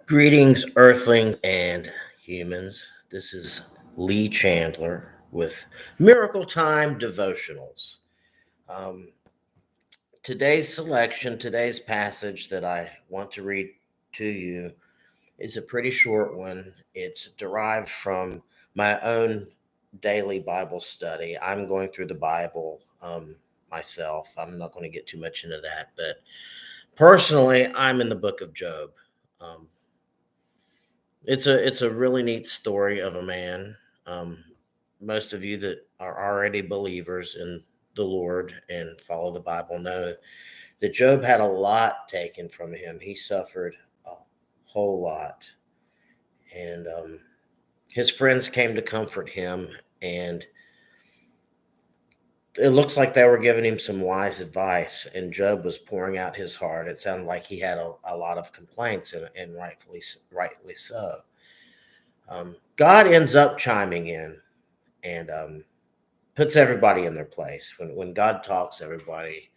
Greetings, earthlings and humans. This is Lee Chandler with Miracle Time Devotionals. Um, today's passage that I want to read to you is a pretty short one. It's derived from my own daily Bible study. I'm going through the Bible myself. I'm not going to get too much into that, but personally, I'm in the book of Job. Um, it's a really neat story of a man. Um, Most of you that are already believers in the Lord and follow the Bible know that Job had a lot taken from him. He suffered a whole lot, and his friends came to comfort him, and it looks like they were giving him some wise advice. And Job was pouring out his heart. It sounded like he had a lot of complaints, and rightly so. God ends up chiming in and puts everybody in their place. When God talks, everybody,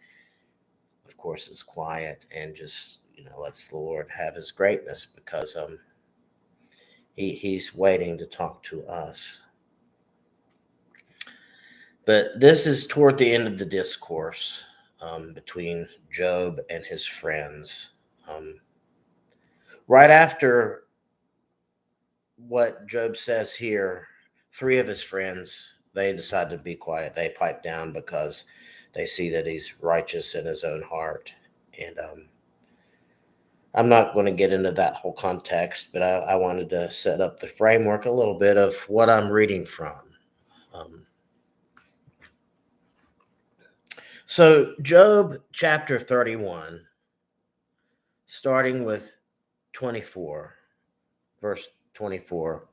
of course, is quiet and just lets the Lord have His greatness because He's waiting to talk to us. But this is toward the end of the discourse between Job and his friends. Um, right after what Job says here, three of his friends, they decide to be quiet. They pipe down because they see that he's righteous in his own heart. And I'm not going to get into that whole context, but I wanted to set up the framework a little bit of what I'm reading from. Um, so, Job chapter 31, starting with 24, verse 24.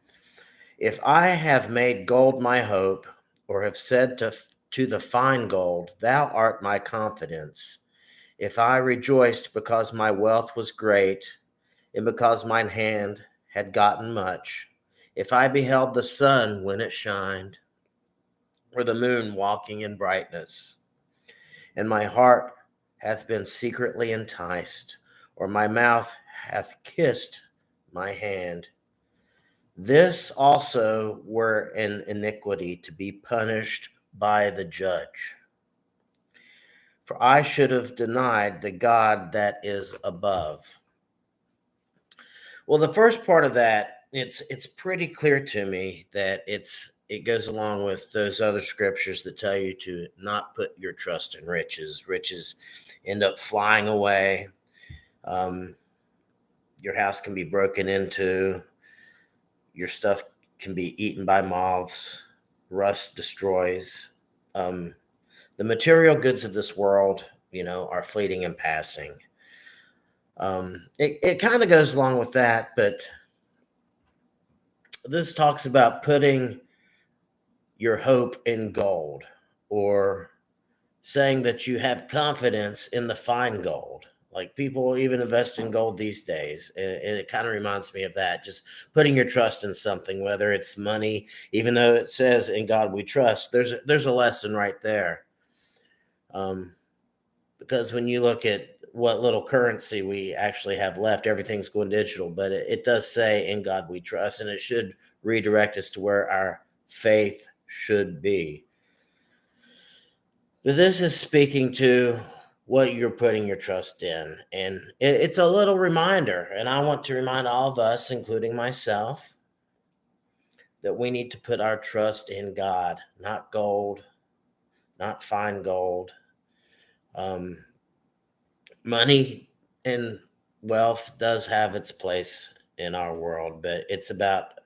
If I have made gold my hope, or have said to the fine gold, Thou art my confidence, if I rejoiced because my wealth was great, and because mine hand had gotten much, if I beheld the sun when it shined, or the moon walking in brightness, and my heart hath been secretly enticed, or my mouth hath kissed my hand, this also were an iniquity to be punished by the judge. For I should have denied the God that is above. Well, the first part of that, it's pretty clear to me that it goes along with those other scriptures that tell you to not put your trust in riches. Riches end up flying away. Um, your house can be broken into. Your stuff can be eaten by moths. Rust destroys. Um, the material goods of this world, are fleeting and passing. It kind of goes along with that, but this talks about putting your hope in gold, or saying that you have confidence in the fine gold. Like, people even invest in gold these days. And it kind of reminds me of that. Just putting your trust in something, whether it's money, even though it says in God we trust, there's a lesson right there. Um, because when you look at what little currency we actually have left, everything's going digital, but it does say in God we trust, and it should redirect us to where our faith should be. But this is speaking to what you're putting your trust in. And it's a little reminder, and I want to remind all of us, including myself, that we need to put our trust in God, not gold, not fine gold. Um, Money and wealth does have its place in our world, but it's about,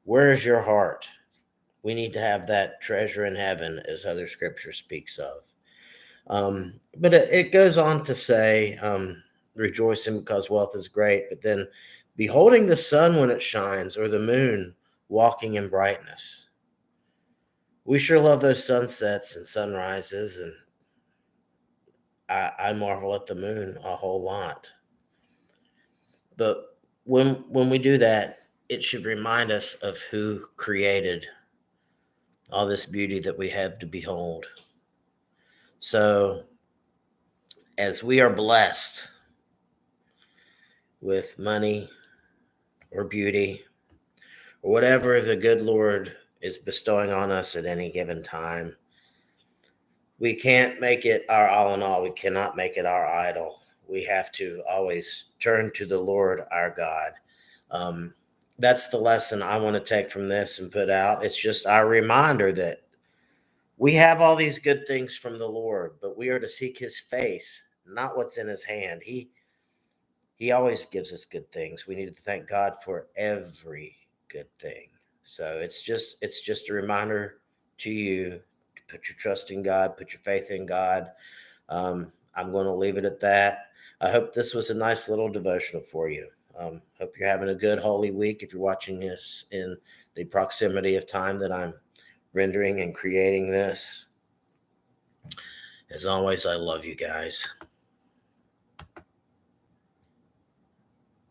where's your heart? We need to have that treasure in heaven, as other scripture speaks of. But it goes on to say, rejoicing because wealth is great, but then beholding the sun when it shines, or the moon walking in brightness. We sure love those sunsets and sunrises, and I marvel at the moon a whole lot. But when we do that, it should remind us of who created all this beauty that we have to behold. So, as we are blessed with money, or beauty or whatever the good Lord is bestowing on us at any given time. We can't make it our all in all. We cannot make it our idol. We have to always turn to the Lord our God. Um, that's the lesson I want to take from this and put out. It's just our reminder that we have all these good things from the Lord, but we are to seek his face, not what's in his hand. He always gives us good things. We need to thank God for every good thing. So it's just a reminder to you to put your trust in God, put your faith in God. I'm going to leave it at that. I hope this was a nice little devotional for you. Hope you're having a good Holy Week. If you're watching this in the proximity of time that I'm rendering and creating this, as always, I love you guys.